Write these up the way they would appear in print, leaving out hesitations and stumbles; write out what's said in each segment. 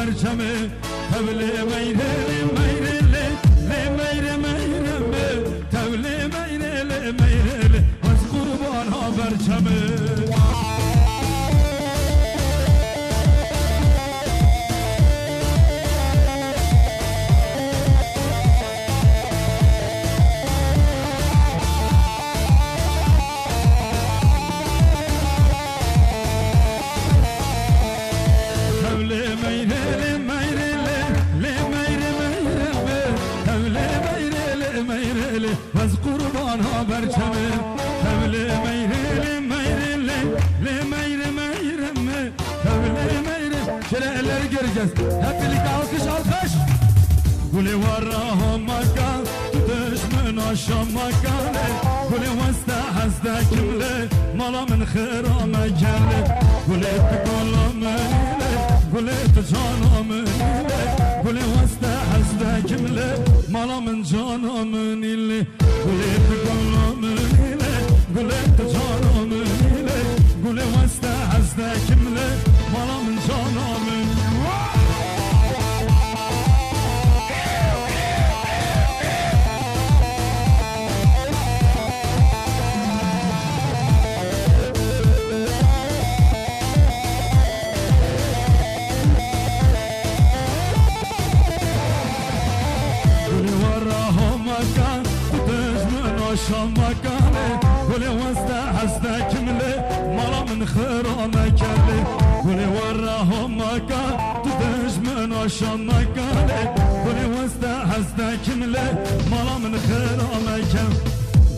برچمه تبله میره میره میره میره تبله میره میره از قربان ها برچمه از قربان ها برچمه تبله میره میره میره میره تبله میره şöyle elleri göreceğiz hep birlikte alkış gülü var rahmaka düşmün aşamaka gülü vasta hazda kimle malamın khirama kelle gülü tıkalamayla gülü tıcanamıyla gülü vasta hazda kimle malamın canamıyla gülü tıkalamayla gülü tıcanamıyla gülü vasta hazda kimle malamın canamıyla شمكاني قولي وسط حسدا كملي مالا من خرامة كالي قولي وراهم مكان تدش من شمكاني قولي وسط حسدا كملي مالا من خرامة كالي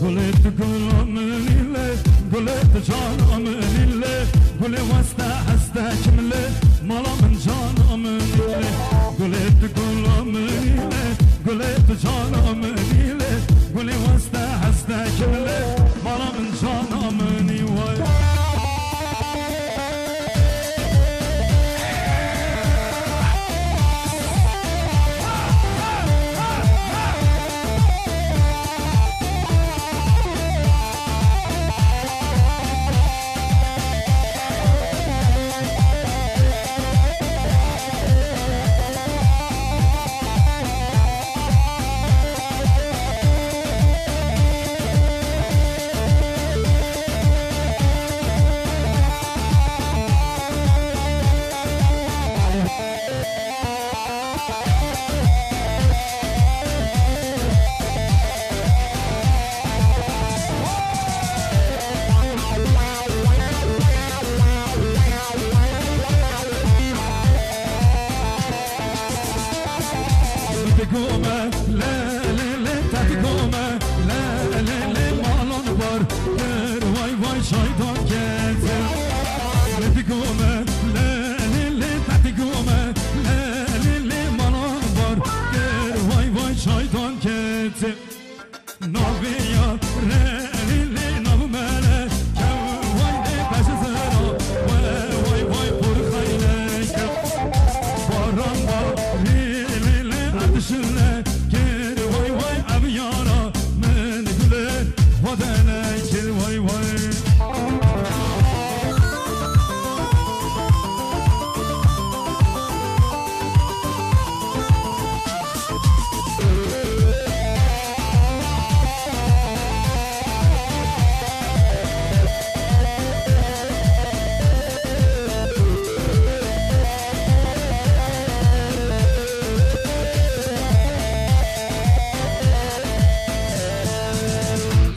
قولي تقول مني لي قولي تجان مني لي قولي وسط حسدا كملي مالا من جان مني لي قولي تقول مني لي قولي تجان مني لي قولي وسط حسدا كملي مالا من جان مني وي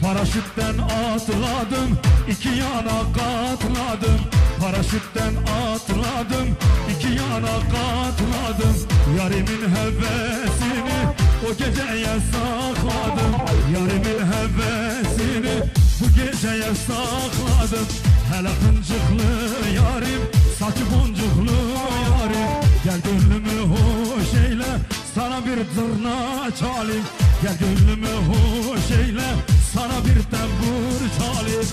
Paraşütten atladım, iki yana katladım. Paraşütten atladım, iki yana katladım. Yarimin hevesini o geceye sakladım. Yarimin hevesini bu geceye sakladım. Hele fıncıklı yarim, saçı boncuklu yarim. Gel gönlümü hoş eyle, sana bir zurna çalayım. Gel gönlümü hoş eyle, sana bir tembur çalayım.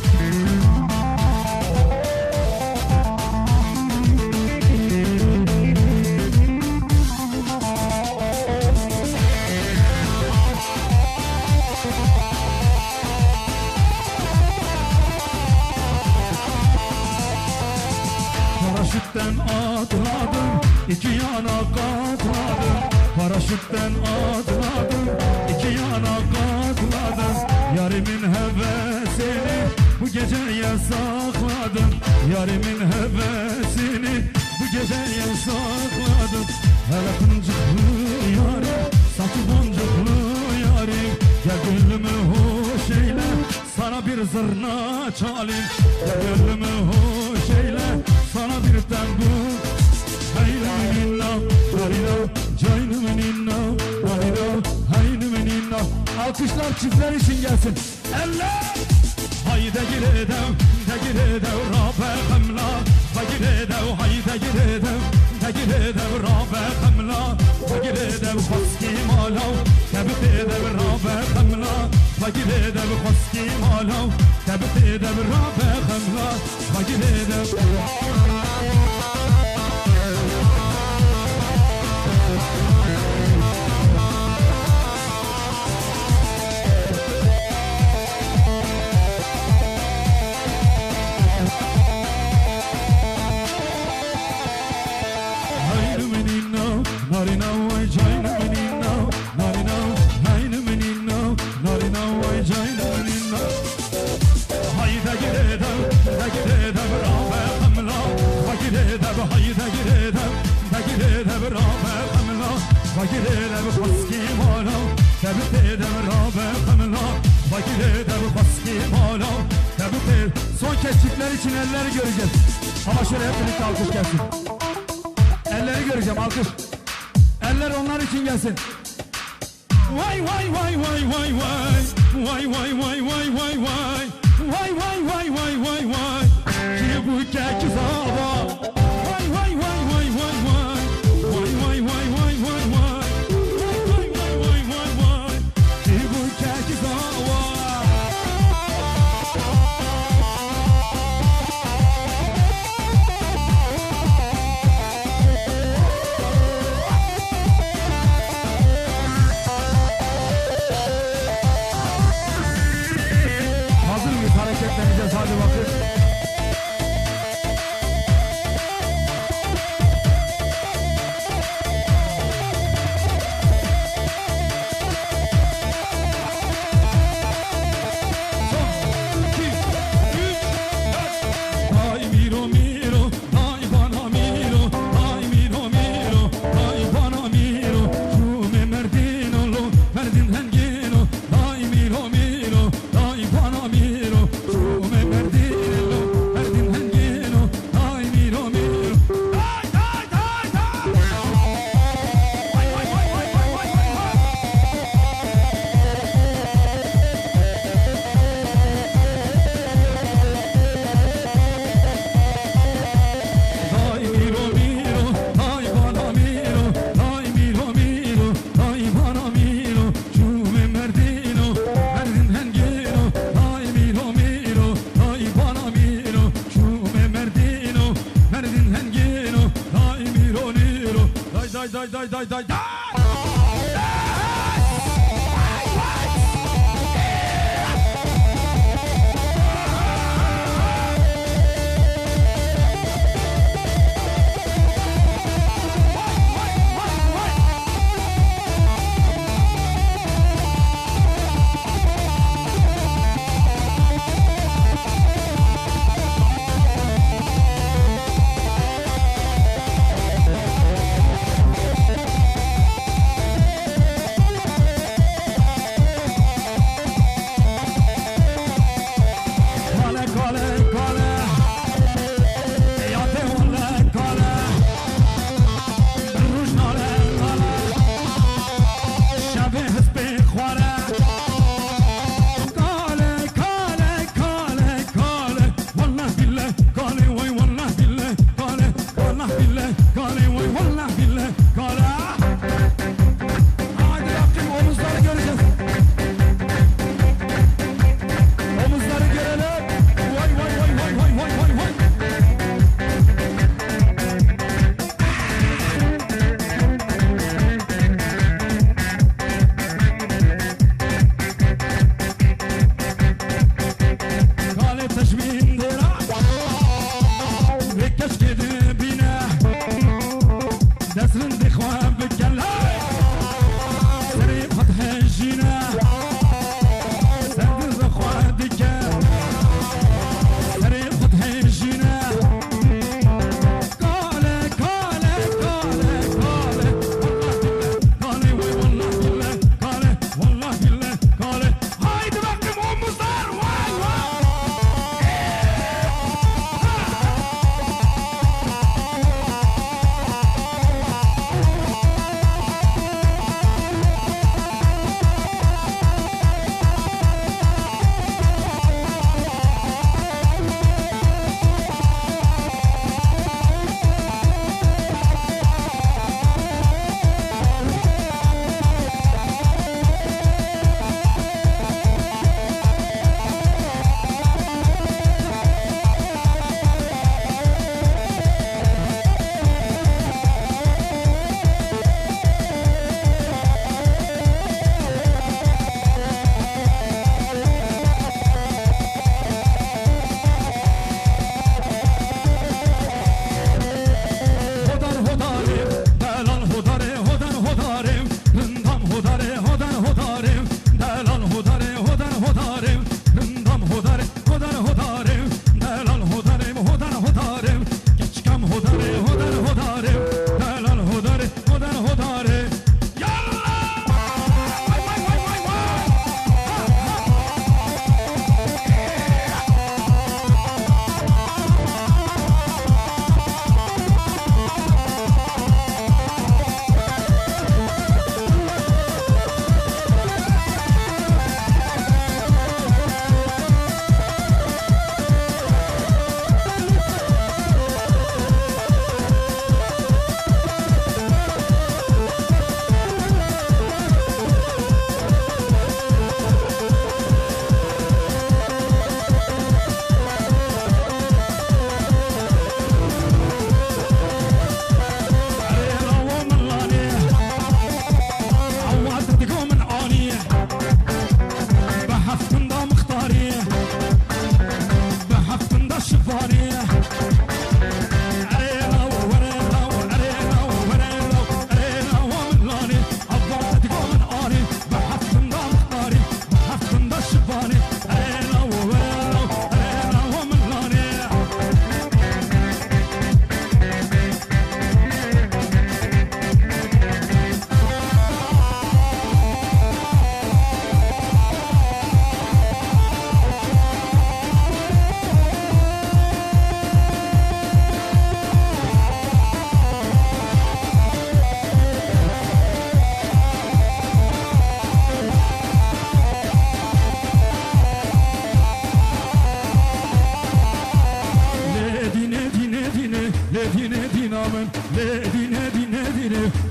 Paraşütten atladım, iki yana katladım. Paraşütten atladım, iki yana katladım. Yarimin hevesini bu geceye sakladım. Yarimin hevesini bu geceye sakladım. Hele kıncıklı yarim, saçı boncuklu yarim. Gel gönlümü hoş eyle, sana bir zırna çalayım. Gel gönlümü hoş eyle, sana bir tembuk. Hayrimin inna, harina, caynımın inna, harina, hayrimin inna. Alkışlar çiftler için gelsin. Eller! Haydi giredev, de giredev, Rabbe kamla. De giredev, haydi giredev, de giredev, Rabbe kamla. De giredev, haski malav, tebit edev, Rabbe kamla. De giredev, haski malav, tebit edev, Rabbe kamla. De giredev. Son kez çiftler için elleri göreceğiz. Ama şöyle hep birlikte alkış gelsin. Elleri göreceğim, alkış. Eller onlar için gelsin. Vay vay vay vay vay vay. Vay vay vay vay vay vay. Vay vay vay vay vay vay. Ki bu keki zava. Vay vay vay vay vay vay. Vay vay vay vay vay vay. Vay vay vay vay vay. Ki bu keki zava. Hareketleneceğiz, hadi bakın. Day.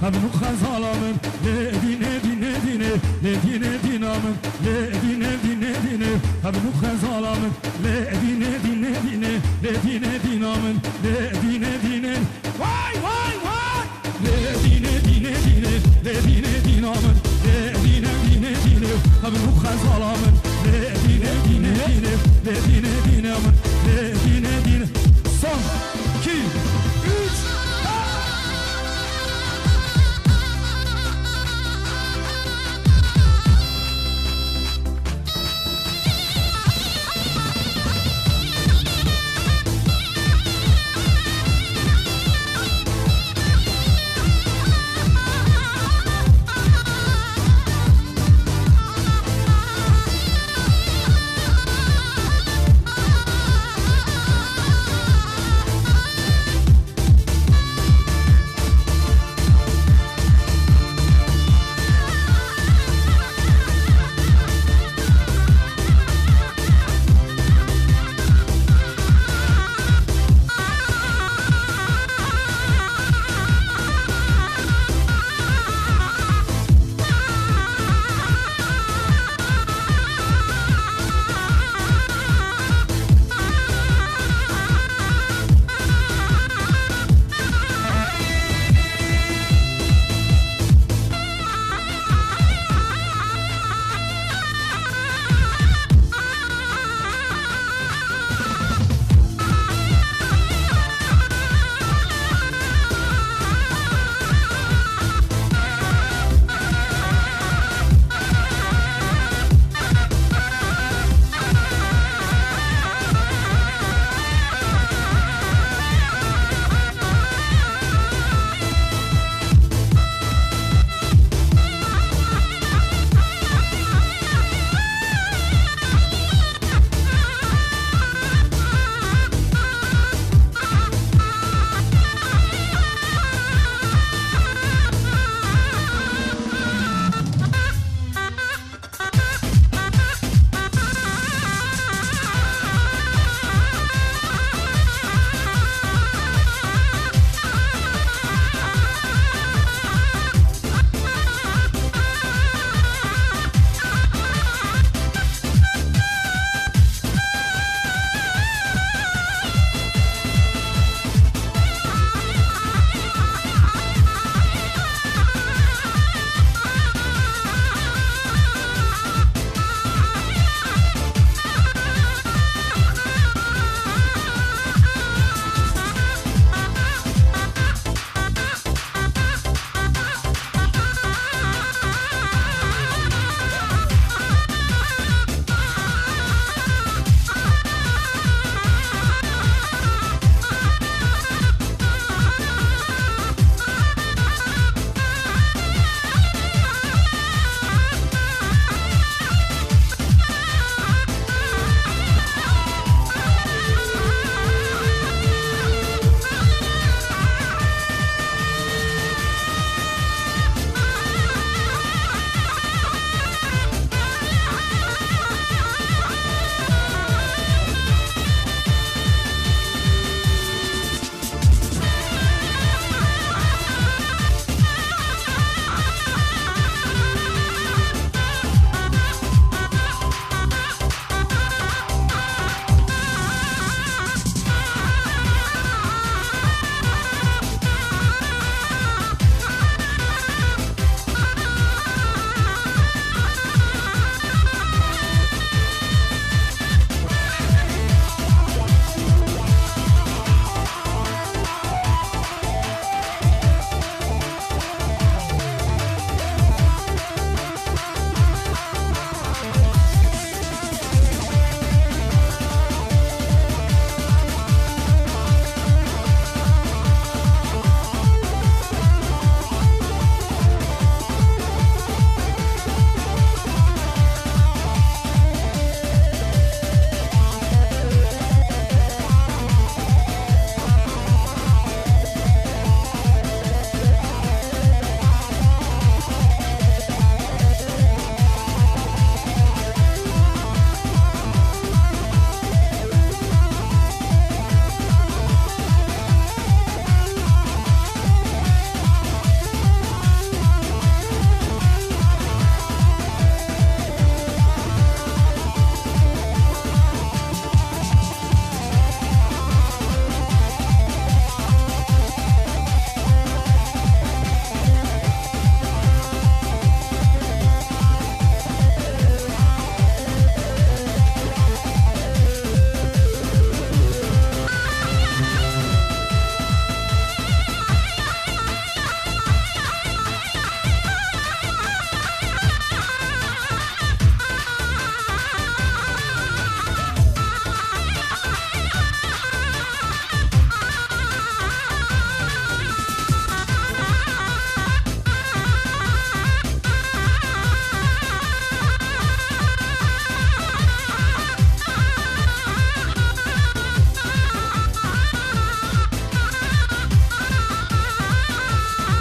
هبنو خزالامن لدينه دينه دينه لدينه دينامن لدينه دينه دينه هبنو خزالامن لدينه دينه دينه لدينه دينامن لدينه دينه واي واي واي لدينه دينه دينه لدينه دينامن لدينه دينه دينه هبنو خزالامن لدينه دينه دينه لدينه دينامن